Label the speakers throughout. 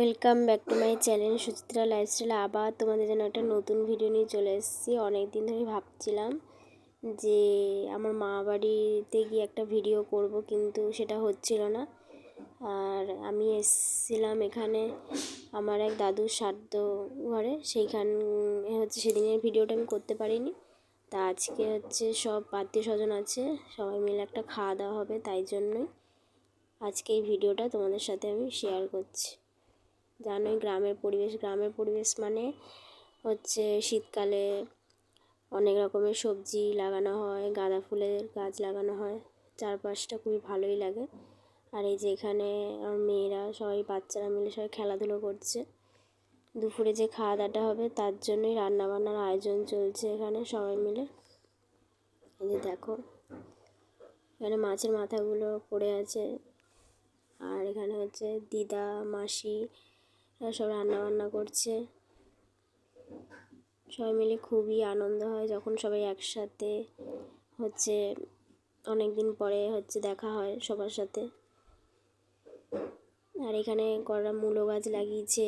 Speaker 1: Welcome back to my channel Suchitra lifestyle. আবার তোমাদের জন্য একটা নতুন ভিডিও নিয়ে চলে এসেছি। অনেক দিন ধরে ভাবছিলাম যে আমার মা বাড়িতে গিয়ে একটা ভিডিও করব, কিন্তু সেটা হচ্ছিল না। আর আমি এসেছিলাম এখানে আমার এক দাদুর শ্রাদ্ধ ঘরে, সেইখানে সেদিনের ভিডিওটা আমি করতে পারিনি। তা আজকে সব আত্মীয় স্বজন আছে, সবাই মিলে একটা খাওয়া দাওয়া হবে, তাই জন্যই আজকে এই ভিডিওটা তোমাদের সাথে আমি শেয়ার করছি। জানোই গ্রামের পরিবেশ মানে শীতকালে অনেক রকমের সবজি লাগানো হয়, গাঁদা ফুলের গাছ লাগানো হয়, চারপাশটা খুবই ভালোই লাগে। আর এই যে এখানে আমার মেয়েরা সবাই, বাচ্চারা মিলে সবাই খেলাধুলো করছে। দুপুরে যে খাওয়া দাওয়াটা হবে তার জন্যই রান্নাবান্নার আয়োজন চলছে এখানে সবাই মিলে। এই যে দেখো, এখানে মাছের মাথাগুলো পড়ে আছে। আর এখানে দিদা, মাসি সব রান্নাবান্না করছে। সবাই মিলে খুবই আনন্দ হয় যখন সবাই একসাথে অনেক দিন পরে দেখা হয় সবার সাথে। আর এখানে করা মূলো গাছ লাগিয়েছে,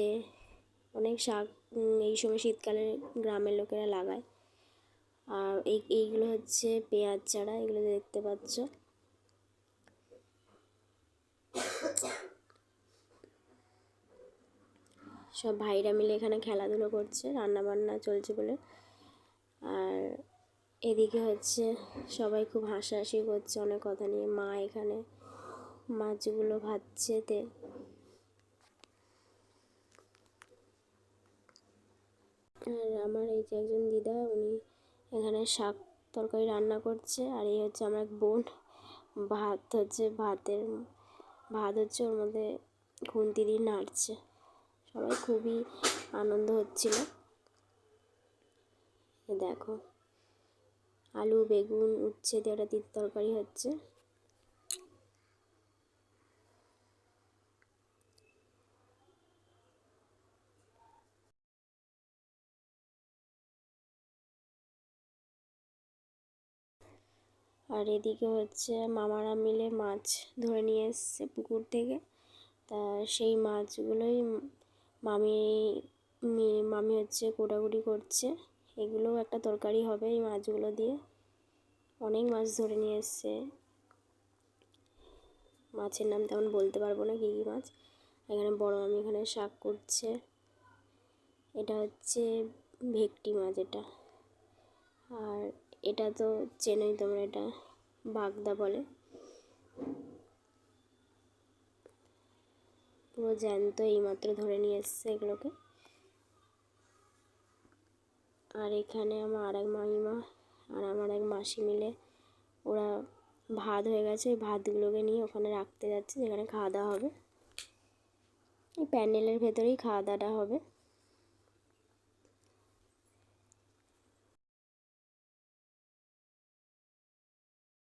Speaker 1: অনেক শাক এই সময় শীতকালে গ্রামের লোকেরা লাগায়। আর এইগুলো পেঁয়াজ চারা, এগুলো দেখতে পাচ্ছ। সব ভাইরা মিলে এখানে খেলাধুলো করছে, রান্নাবান্না চলছে বলে। আর এদিকে সবাই খুব হাসাহাসি করছে অনেক কথা নিয়ে। মা এখানে মাছগুলো ভাজছে আর আমার এই যে একজন দিদা, উনি এখানে শাক তরকারি রান্না করছে। আর এই আমার এক বোন ভাত ওর মধ্যে খুন্তি দিয়ে নাড়ছে। সবাই খুবই আনন্দ হচ্ছিল। দেখো, আলু, বেগুন, উচ্ছে দিয়ে একটা তরকারি হচ্ছে। আর এদিকে মামারা মিলে মাছ ধরে নিয়ে এসছে পুকুর থেকে। তা সেই মাছগুলোই মামি মামি কোটাকুটি করছে। এগুলোও একটা তরকারি হবে এই মাছগুলো দিয়ে। অনেক মাছ ধরে নিয়ে এসছে, মাছের নাম তেমন বলতে পারবো না কী কী মাছ। এখানে বড় মামি এখানে শাক করছে। এটা ভেটকি মাছ এটা। আর এটা তো চেনোই তোমরা, এটা বাগদা বলে। পুরো জ্যান্ত এইমাত্র ধরে নিয়ে এসছে এগুলোকে। আর এখানে আমার আর এক মামিমা আর আমার এক মাসি মিলে ওরা ভাত হয়ে গেছে, ওই ভাতগুলোকে নিয়ে ওখানে রাখতে যাচ্ছে, যেখানে খাওয়া দাওয়া হবে। এই প্যান্ডেলের ভেতরেই খাওয়া দাওয়াটা হবে।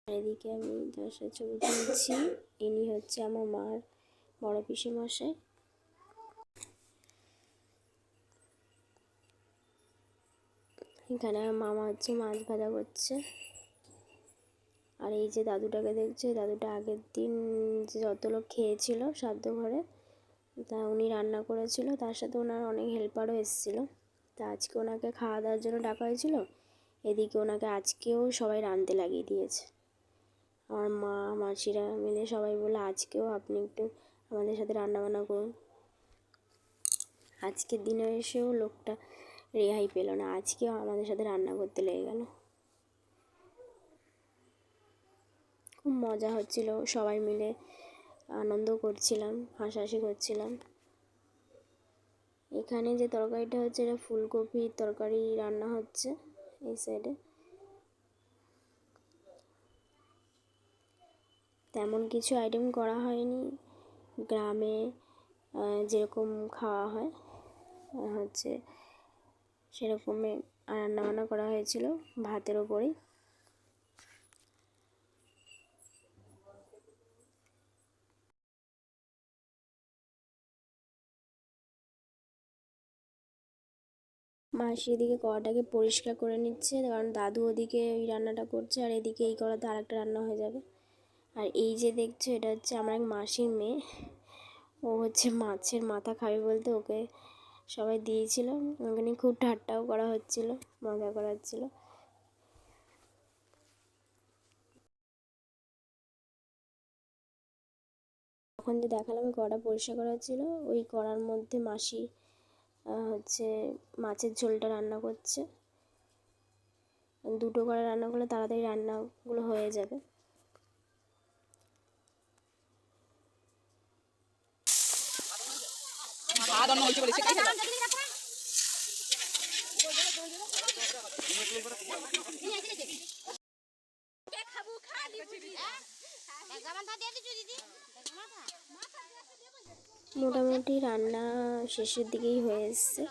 Speaker 1: এদিকে আমি যার সাথে ছবি তুলছি, ইনি আমার মার বড় পিসে মশাই। এখানে আমার মামা মাছ ভাজা করছে। আর এই যে দাদুটাকে দেখছে, দাদুটা আগের দিন যে যত লোক খেয়েছিল শ্রাদ্ধ ঘরে, তা উনি রান্না করেছিল, তার সাথে ওনার অনেক হেল্পারও এসেছিলো। তা আজকে ওনাকে খাওয়া দাওয়ার জন্য ডাকা হয়েছিল। এদিকে ওনাকে আজকেও সবাই রাঁধতে লাগিয়ে দিয়েছে। আমার মা, মাসিরা মিলে সবাই বলে আজকেও আপনি একটু আমাদের সাথে রান্নাবান্না করুন। আজকের দিনে এসেও লোকটা রেহাই পেল না, আজকেও আমাদের সাথে রান্না করতে লেগে গেল। খুব মজা হচ্ছিল, সবাই মিলে আনন্দ করছিলাম, হাসাহাসি করছিলাম। এখানে যে তরকারিটা এটা ফুলকপির তরকারি রান্না হচ্ছে এই সাইডে। তেমন কিছু আইটেম করা হয়নি, গ্রামে যেরকম খাওয়া হয় সেরকমই রান্নাবান্না করা হয়েছিল ভাতের ওপরেই। মাসি এদিকে কড়াটাকে পরিষ্কার করে নিচ্ছে, কারণ দাদু ওদিকে ওই রান্নাটা করছে, আর এদিকে এই কড়াতে আরেকটা রান্না হয়ে যাবে। আর এই যে দেখছো, এটা আমার এক মাসির মেয়ে। ও হচ্ছে মাছের মাথা খাবে বলতে ওকে সবাই দিয়েছিল, ওকে নিয়ে খুব ঠাট্টাও করা হচ্ছিল, মজা করা হচ্ছিল। তখন যে দেখালাম কড়া পরিষ্কার করা হচ্ছিল, ওই কড়ার মধ্যে মাসি হচ্ছে মাছের ঝোলটা রান্না করছে। দুটো করে রান্না করলে তাড়াতাড়ি রান্নাগুলো হয়ে যাবে। মোটামুটি রান্না শেষের দিকেই হয়ে এসছে,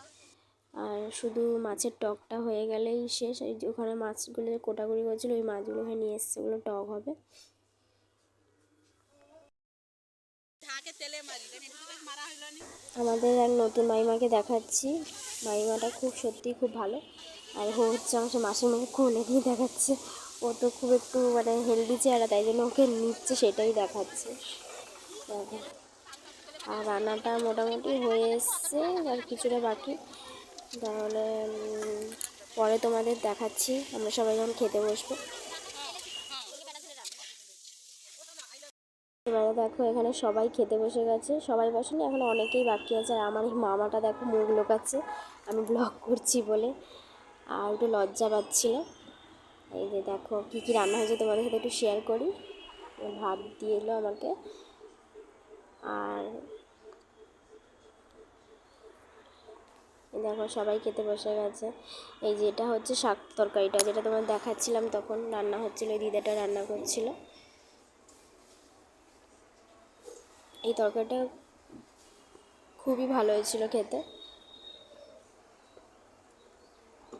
Speaker 1: আর শুধু মাছের টকটা হয়ে গেলেই শেষ। এই যে ওখানে মাছগুলো কোটাকুটি করছিল, ওই মাছগুলো ওখানে নিয়ে এসছে, ওগুলো টক হবে। আমাদের এক নতুন মাইমাকে দেখাচ্ছি, মাইমাটা খুব সত্যিই খুব ভালো। আর ও হচ্ছে আমার মাসির মুখে কোলে দিয়ে দেখাচ্ছে, ও তো খুব একটু মানে হেলদি চেহারা, তাই জন্য ওকে নিচ্ছে সেটাই দেখাচ্ছে। দেখো, আর রান্নাটা মোটামুটি হয়ে এসছে, আর কিছুটা বাকি। তাহলে পরে তোমাদের দেখাচ্ছি আমরা সবাই যখন খেতে বসবো। এবারে দেখো এখানে সবাই খেতে বসে গেছে, সবাই বসেনি, এখন অনেকেই বাকি আছে। আর আমার এই মামাটা দেখো মুখ লোকাচ্ছে আমি ব্লগ করছি বলে, আর একটু লজ্জা পাচ্ছিল। এই যে দেখো কী কী রান্না হয়েছে তোমাদের সাথে একটু শেয়ার করি। ভাত দিয়ে এলো আমাকে, আর দেখো সবাই খেতে বসে গেছে। এই যে এটা হচ্ছে শাক তরকারিটা, যেটা তোমার দেখাচ্ছিলাম তখন রান্না হচ্ছিল, এই দিদাটা রান্না করছিল। এই তরকারিটা খুবই ভালো হয়েছিল খেতে,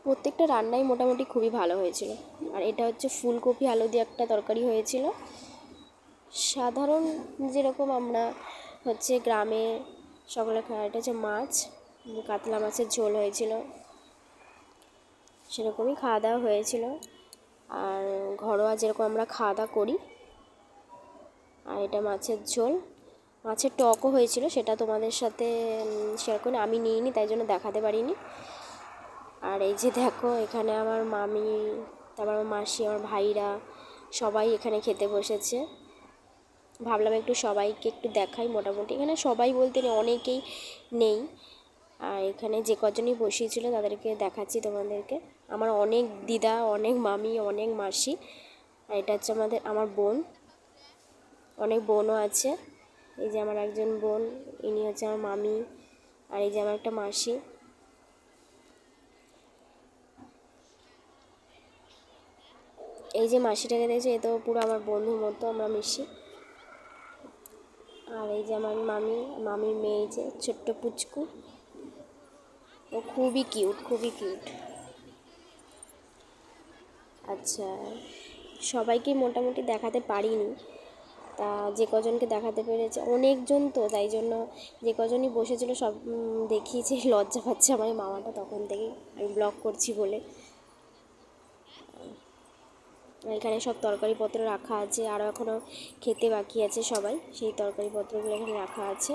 Speaker 1: প্রত্যেকটা রান্নাই মোটামুটি খুবই ভালো হয়েছিল। আর এটা হচ্ছে ফুলকপি আলু দিয়ে একটা তরকারি হয়েছিল, সাধারণ যেরকম আমরা হচ্ছে গ্রামে সকলে খায়। এটা হচ্ছে মাছ, কাতলা মাছের ঝোল হয়েছিল, সেরকমই খাওয়া দাওয়া হয়েছিল। আর ঘরোয়া যেরকম আমরা খাওয়া দাওয়া করি। আর এটা মাছের ঝোল, মাছের টকও হয়েছিল, সেটা তোমাদের সাথে শেয়ার করি আমি নিইনি, তাই জন্য দেখাতে পারিনি। আর এই যে দেখো এখানে আমার মামি, তারপর আমার মাসি, আমার ভাইরা সবাই এখানে খেতে বসেছে। ভাবলাম একটু সবাইকে একটু দেখাই। মোটামুটি এখানে সবাই বলতে অনেকেই নেই, আর এখানে যে কজনই বসিয়েছিল তাদেরকে দেখাচ্ছি তোমাদেরকে। আমার অনেক দিদা, অনেক মামি, অনেক মাসি, আর এটা হচ্ছে আমার বোন, অনেক বোনও আছে। এই যে আমার একজন বোন, ইনি হচ্ছে আমার মামি, আর এই যে আমার একটা মাসি। এই যে মাসিটাকে দেখছি, এ তো পুরো আমার বন্ধুর মতো, আমরা মিশি। আর এই যে আমার মামির মেয়ে, যে ছোট্ট পুচকু, ও খুবই কিউট, খুবই কিউট। আচ্ছা, সবাইকে মোটামুটি দেখাতে পারিনি, তা যে কজনকে দেখাতে পেরেছে অনেকজন, তো তাই জন্য যে কজনই বসেছিল সব দেখিয়েছে। লজ্জা পাচ্ছে আমার মামাটা তখন থেকেই, আমি ব্লগ করছি বলে। এখানে সব তরকারিপত্র রাখা আছে, আরও এখনও খেতে বাকি আছে সবাই, সেই তরকারিপত্রগুলো এখানে রাখা আছে।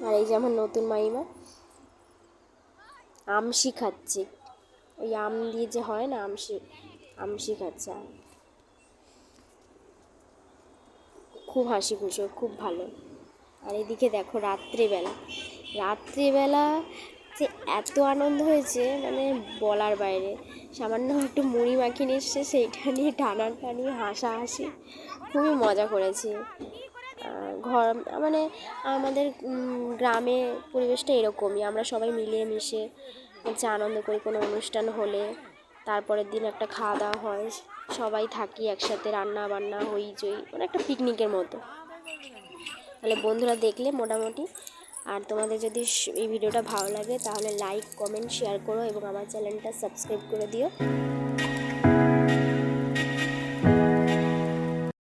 Speaker 1: আর এই যে আমার নতুন মাইমা আমশি খাচ্ছে, ওই আম দিয়ে যে হয় না, আমশি খাচ্ছে। খুব হাসি খুশি, খুব ভালো। আর এদিকে দেখো রাত্রিবেলা যে এত আনন্দ হয়েছে মানে বলার বাইরে। সামান্য একটু মুড়ি মাখিয়ে নিয়ে এসছে, সেইটা নিয়ে টানাটানি হাসাহাসি, খুবই মজা করেছি। ঘর মানে আমাদের গ্রামে পরিবেশটা এরকমই, আমরা সবাই মিলিয়ে মিশে হচ্ছে আনন্দ করি। কোনো অনুষ্ঠান হলে তারপরের দিন একটা খাওয়া দাওয়া হয়, সবাই থাকি একসাথে, রান্না বান্না হইচই, মানে একটা পিকনিকের মতো। তাহলে বন্ধুরা দেখলে মোটামুটি। আর তোমাদের যদি এই ভিডিওটা ভালো লাগে তাহলে লাইক, কমেন্ট, শেয়ার করো এবং আমার চ্যানেলটা সাবস্ক্রাইব করে দিও।